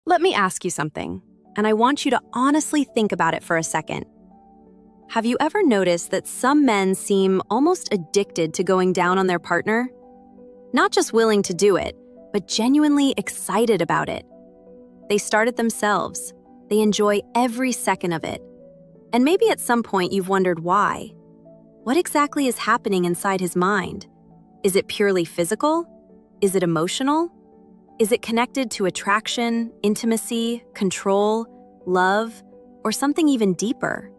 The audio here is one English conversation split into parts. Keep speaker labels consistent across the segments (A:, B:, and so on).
A: Let me ask you something, and I want you to honestly think about it for a second. Have you ever noticed that some men seem almost addicted to going down on their partner? Not just willing to do it, but genuinely excited about it. They start it themselves. They enjoy every second of it. And maybe at some point you've wondered why. What exactly is happening inside his mind? Is it purely physical? Is it emotional? Is it connected to attraction, intimacy, control, love, or something even deeper?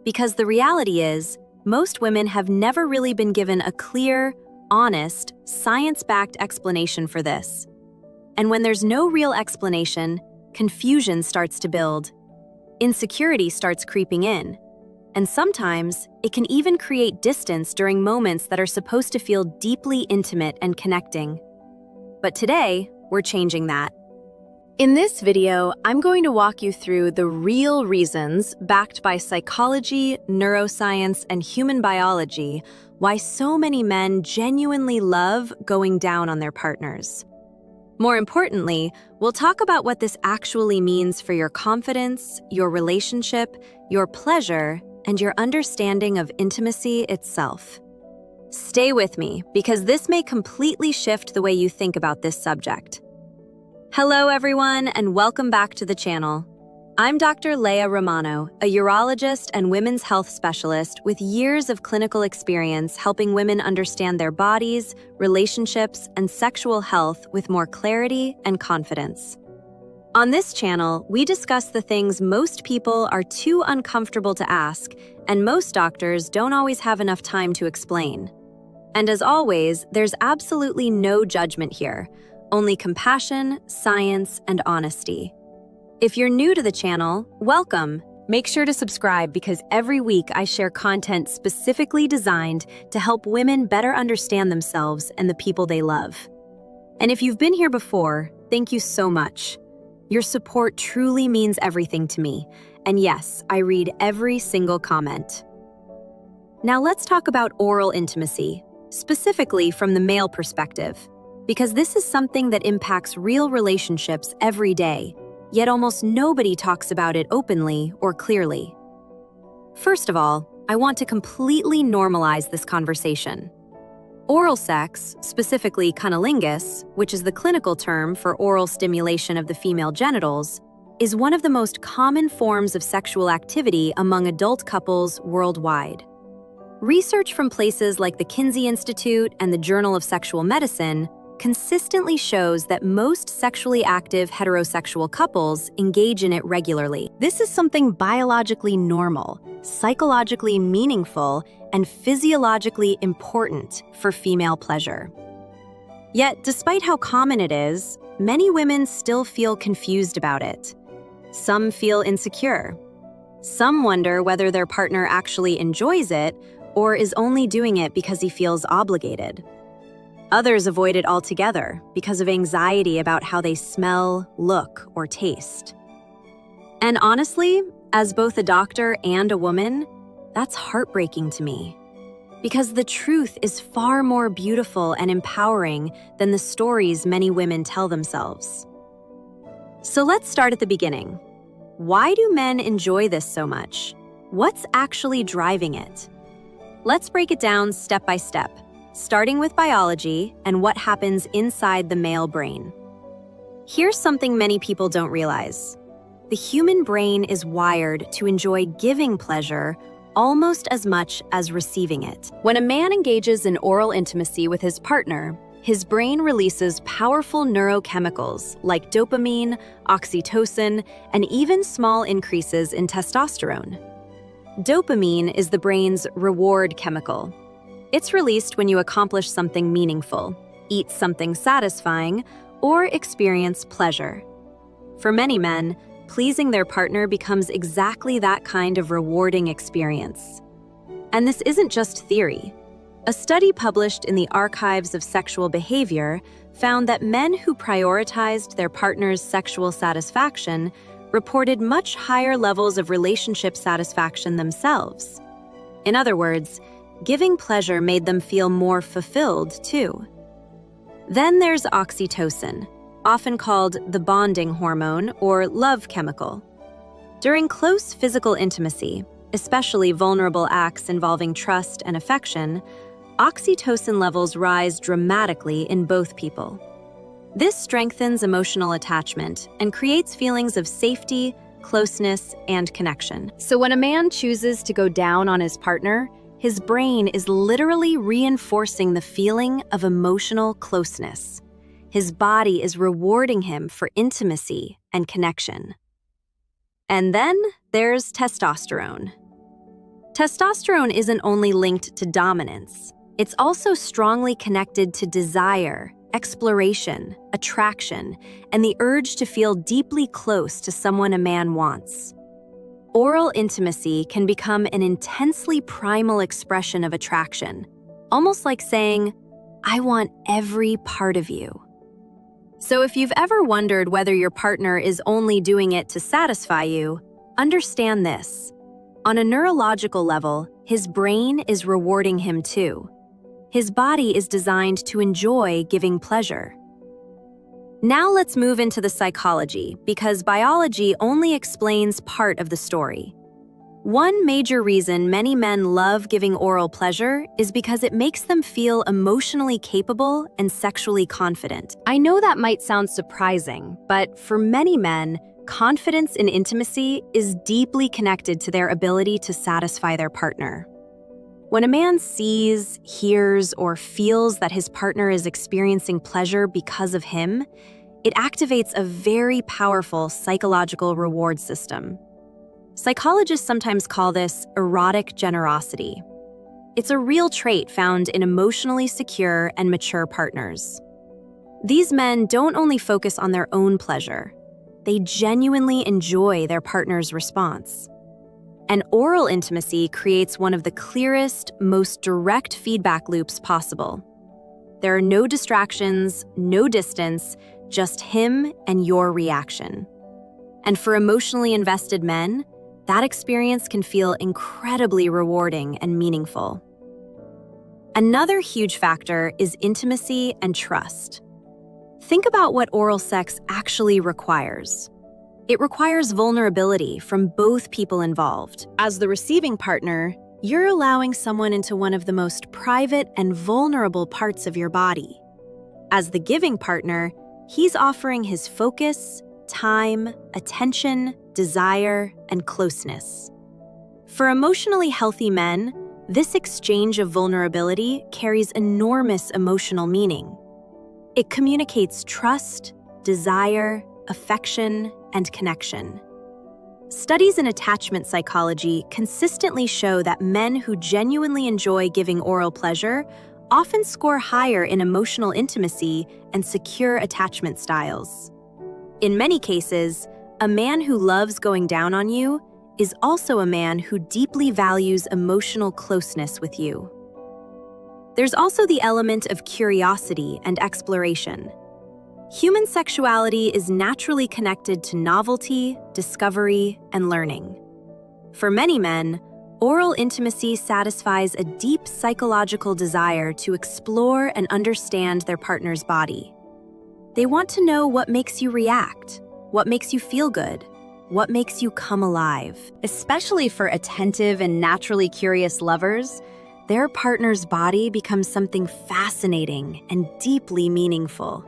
A: Because the reality is, most women have never really been given a clear, honest, science-backed explanation for this. And when there's no real explanation, confusion starts to build. Insecurity starts creeping in. And sometimes, it can even create distance during moments that are supposed to feel deeply intimate and connecting. But today, we're changing that. In this video, I'm going to walk you through the real reasons, backed by psychology, neuroscience, and human biology, why so many men genuinely love going down on their partners. More importantly, we'll talk about what this actually means for your confidence, your relationship, your pleasure, and your understanding of intimacy itself. Stay with me, because this may completely shift the way you think about this subject. Hello, everyone, and welcome back to the channel. I'm Dr. Leah Romano, a urologist and women's health specialist with years of clinical experience helping women understand their bodies, relationships, and sexual health with more clarity and confidence. On this channel, we discuss the things most people are too uncomfortable to ask, and most doctors don't always have enough time to explain. And as always, there's absolutely no judgment here, only compassion, science, and honesty. If you're new to the channel, welcome. Make sure to subscribe because every week I share content specifically designed to help women better understand themselves and the people they love. And if you've been here before, thank you so much. Your support truly means everything to me. And yes, I read every single comment. Now let's talk about oral intimacy, specifically from the male perspective, because this is something that impacts real relationships every day, yet almost nobody talks about it openly or clearly. First of all, I want to completely normalize this conversation. Oral sex, specifically cunnilingus, which is the clinical term for oral stimulation of the female genitals, is one of the most common forms of sexual activity among adult couples worldwide. Research from places like the Kinsey Institute and the Journal of Sexual Medicine consistently shows that most sexually active heterosexual couples engage in it regularly. This is something biologically normal, psychologically meaningful, and physiologically important for female pleasure. Yet, despite how common it is, many women still feel confused about it. Some feel insecure. Some wonder whether their partner actually enjoys it or is only doing it because he feels obligated. Others avoid it altogether because of anxiety about how they smell, look, or taste. And honestly, as both a doctor and a woman, that's heartbreaking to me. Because the truth is far more beautiful and empowering than the stories many women tell themselves. So let's start at the beginning. Why do men enjoy this so much? What's actually driving it? Let's break it down step by step, starting with biology and what happens inside the male brain. Here's something many people don't realize. The human brain is wired to enjoy giving pleasure almost as much as receiving it. When a man engages in oral intimacy with his partner, his brain releases powerful neurochemicals like dopamine, oxytocin, and even small increases in testosterone. Dopamine is the brain's reward chemical. It's released when you accomplish something meaningful, eat something satisfying, or experience pleasure. For many men, pleasing their partner becomes exactly that kind of rewarding experience. And this isn't just theory. A study published in the Archives of Sexual Behavior found that men who prioritized their partner's sexual satisfaction reported much higher levels of relationship satisfaction themselves. In other words, giving pleasure made them feel more fulfilled, too. Then there's oxytocin, often called the bonding hormone or love chemical. During close physical intimacy, especially vulnerable acts involving trust and affection, oxytocin levels rise dramatically in both people. This strengthens emotional attachment and creates feelings of safety, closeness, and connection. So when a man chooses to go down on his partner, his brain is literally reinforcing the feeling of emotional closeness. His body is rewarding him for intimacy and connection. And then there's testosterone. Testosterone isn't only linked to dominance. It's also strongly connected to desire, exploration, attraction, and the urge to feel deeply close to someone a man wants. Oral intimacy can become an intensely primal expression of attraction, almost like saying, "I want every part of you." So if you've ever wondered whether your partner is only doing it to satisfy you, understand this. On a neurological level, his brain is rewarding him too. His body is designed to enjoy giving pleasure. Now let's move into the psychology, because biology only explains part of the story. One major reason many men love giving oral pleasure is because it makes them feel emotionally capable and sexually confident. I know that might sound surprising, but for many men, confidence in intimacy is deeply connected to their ability to satisfy their partner. When a man sees, hears, or feels that his partner is experiencing pleasure because of him, it activates a very powerful psychological reward system. Psychologists sometimes call this erotic generosity. It's a real trait found in emotionally secure and mature partners. These men don't only focus on their own pleasure, they genuinely enjoy their partner's response. And oral intimacy creates one of the clearest, most direct feedback loops possible. There are no distractions, no distance, just him and your reaction. And for emotionally invested men, that experience can feel incredibly rewarding and meaningful. Another huge factor is intimacy and trust. Think about what oral sex actually requires. It requires vulnerability from both people involved. As the receiving partner, you're allowing someone into one of the most private and vulnerable parts of your body. As the giving partner, he's offering his focus, time, attention, desire, and closeness. For emotionally healthy men, this exchange of vulnerability carries enormous emotional meaning. It communicates trust, desire, affection, and connection. Studies in attachment psychology consistently show that men who genuinely enjoy giving oral pleasure often score higher in emotional intimacy and secure attachment styles. In many cases, a man who loves going down on you is also a man who deeply values emotional closeness with you. There's also the element of curiosity and exploration. Human sexuality is naturally connected to novelty, discovery, and learning. For many men, oral intimacy satisfies a deep psychological desire to explore and understand their partner's body. They want to know what makes you react, what makes you feel good, what makes you come alive. Especially for attentive and naturally curious lovers, their partner's body becomes something fascinating and deeply meaningful.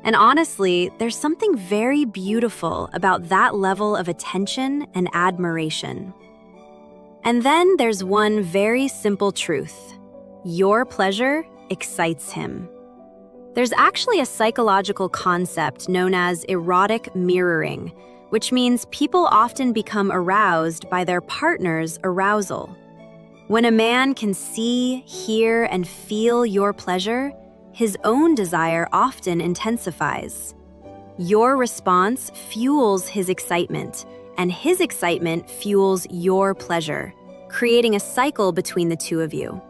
A: And honestly, there's something very beautiful about that level of attention and admiration. And then there's one very simple truth. Your pleasure excites him. There's actually a psychological concept known as erotic mirroring, which means people often become aroused by their partner's arousal. When a man can see, hear, and feel your pleasure, his own desire often intensifies. Your response fuels his excitement, and his excitement fuels your pleasure, creating a cycle between the two of you.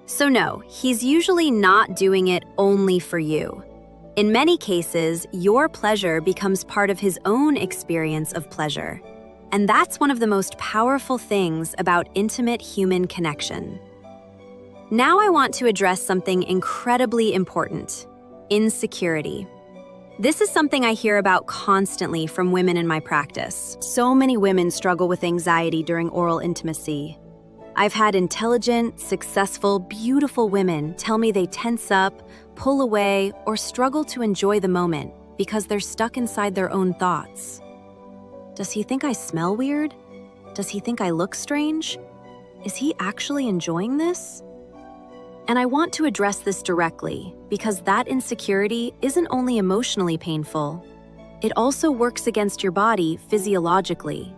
A: So no, he's usually not doing it only for you. In many cases, your pleasure becomes part of his own experience of pleasure. And that's one of the most powerful things about intimate human connection. Now I want to address something incredibly important: insecurity. This is something I hear about constantly from women in my practice. So many women struggle with anxiety during oral intimacy. I've had intelligent, successful, beautiful women tell me they tense up, pull away, or struggle to enjoy the moment because they're stuck inside their own thoughts. Does he think I smell weird? Does he think I look strange? Is he actually enjoying this? And I want to address this directly because that insecurity isn't only emotionally painful, it also works against your body physiologically.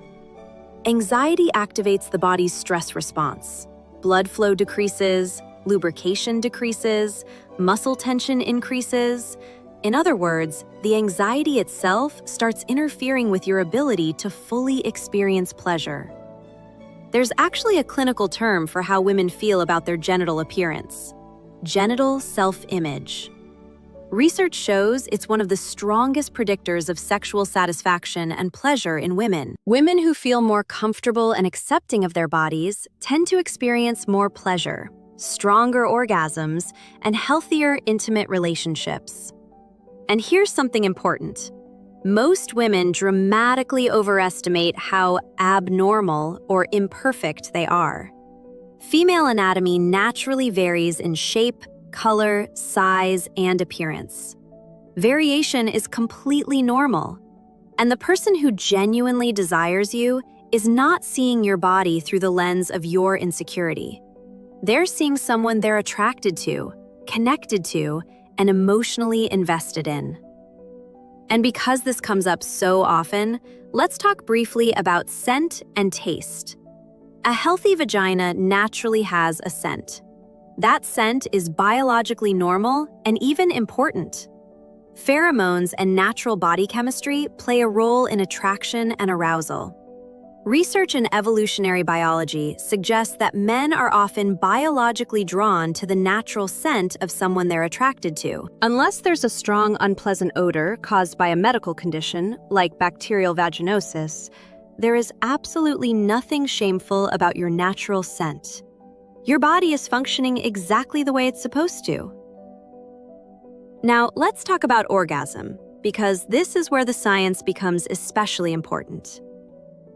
A: Anxiety activates the body's stress response. Blood flow decreases, lubrication decreases, muscle tension increases. In other words, the anxiety itself starts interfering with your ability to fully experience pleasure. There's actually a clinical term for how women feel about their genital appearance: genital self-image. Research shows it's one of the strongest predictors of sexual satisfaction and pleasure in women. Women who feel more comfortable and accepting of their bodies tend to experience more pleasure, stronger orgasms, and healthier intimate relationships. And here's something important. Most women dramatically overestimate how abnormal or imperfect they are. Female anatomy naturally varies in shape, color, size, and appearance. Variation is completely normal. And the person who genuinely desires you is not seeing your body through the lens of your insecurity. They're seeing someone they're attracted to, connected to, and emotionally invested in. And because this comes up so often, let's talk briefly about scent and taste. A healthy vagina naturally has a scent. That scent is biologically normal and even important. Pheromones and natural body chemistry play a role in attraction and arousal. Research in evolutionary biology suggests that men are often biologically drawn to the natural scent of someone they're attracted to. Unless there's a strong, unpleasant odor caused by a medical condition, like bacterial vaginosis, there is absolutely nothing shameful about your natural scent. Your body is functioning exactly the way it's supposed to. Now, let's talk about orgasm, because this is where the science becomes especially important.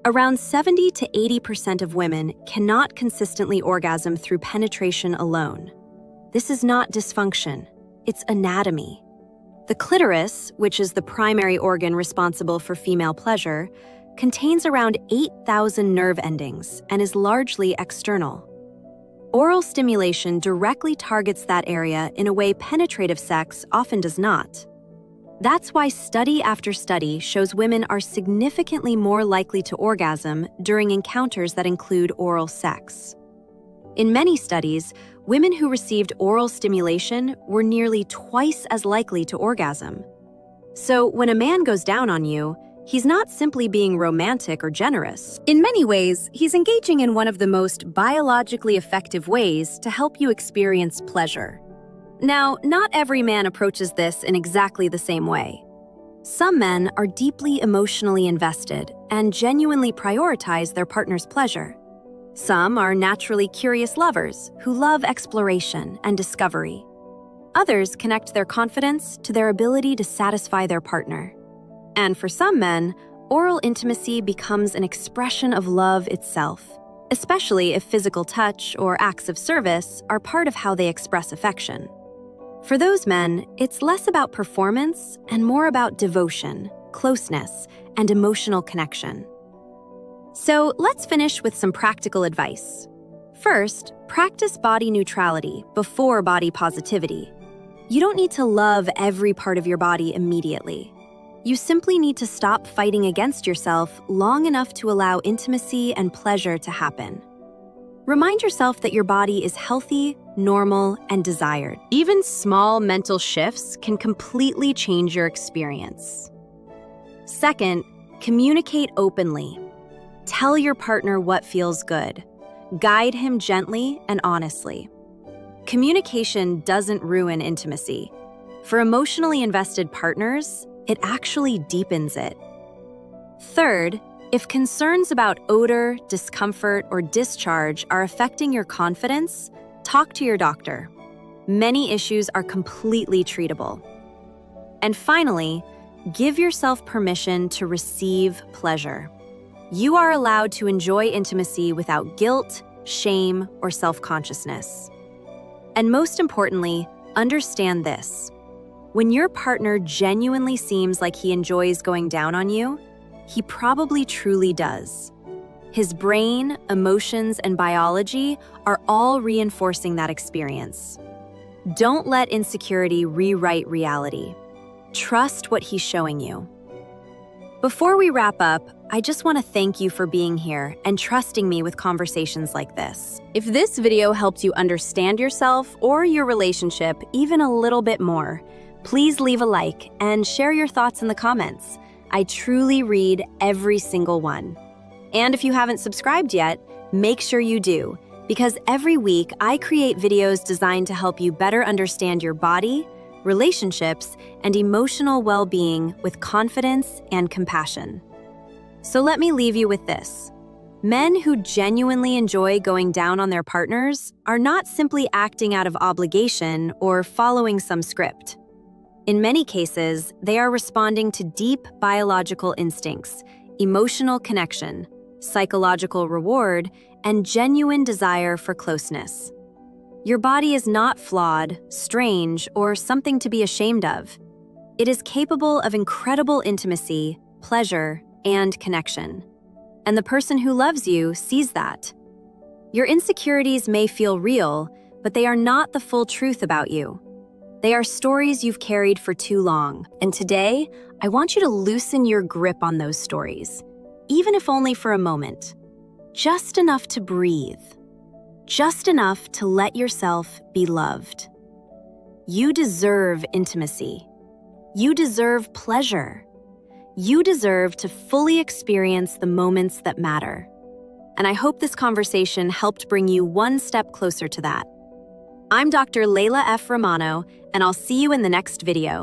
A: Around 70 to 80% of women cannot consistently orgasm through penetration alone. This is not dysfunction, it's anatomy. The clitoris, which is the primary organ responsible for female pleasure, contains around 8,000 nerve endings and is largely external. Oral stimulation directly targets that area in a way penetrative sex often does not. That's why study after study shows women are significantly more likely to orgasm during encounters that include oral sex. In many studies, women who received oral stimulation were nearly twice as likely to orgasm. So when a man goes down on you, he's not simply being romantic or generous. In many ways, he's engaging in one of the most biologically effective ways to help you experience pleasure. Now, not every man approaches this in exactly the same way. Some men are deeply emotionally invested and genuinely prioritize their partner's pleasure. Some are naturally curious lovers who love exploration and discovery. Others connect their confidence to their ability to satisfy their partner. And for some men, oral intimacy becomes an expression of love itself, especially if physical touch or acts of service are part of how they express affection. For those men, it's less about performance and more about devotion, closeness, and emotional connection. So let's finish with some practical advice. First, practice body neutrality before body positivity. You don't need to love every part of your body immediately. You simply need to stop fighting against yourself long enough to allow intimacy and pleasure to happen. Remind yourself that your body is healthy, normal, and desired. Even small mental shifts can completely change your experience. Second, communicate openly. Tell your partner what feels good. Guide him gently and honestly. Communication doesn't ruin intimacy. For emotionally invested partners, it actually deepens it. Third, if concerns about odor, discomfort, or discharge are affecting your confidence, talk to your doctor. Many issues are completely treatable. And finally, Give yourself permission to receive pleasure. You are allowed to enjoy intimacy without guilt, shame, or self-consciousness. And most importantly, understand this. When your partner genuinely seems like he enjoys going down on you, he probably truly does. His brain, emotions, and biology are all reinforcing that experience. Don't let insecurity rewrite reality. Trust what he's showing you. Before we wrap up, I just want to thank you for being here and trusting me with conversations like this. If this video helped you understand yourself or your relationship even a little bit more, please leave a like and share your thoughts in the comments. I truly read every single one. And if you haven't subscribed yet, make sure you do, because every week I create videos designed to help you better understand your body, relationships, and emotional well-being with confidence and compassion. So let me leave you with this. Men who genuinely enjoy going down on their partners are not simply acting out of obligation or following some script. In many cases, they are responding to deep biological instincts, emotional connection, psychological reward, and genuine desire for closeness. Your body is not flawed, strange, or something to be ashamed of. It is capable of incredible intimacy, pleasure, and connection. And the person who loves you sees that. Your insecurities may feel real, but they are not the full truth about you. They are stories you've carried for too long. And today, I want you to loosen your grip on those stories, even if only for a moment. Just enough to breathe. Just enough to let yourself be loved. You deserve intimacy. You deserve pleasure. You deserve to fully experience the moments that matter. And I hope this conversation helped bring you one step closer to that. I'm Dr. Layla F. Romano, and I'll see you in the next video.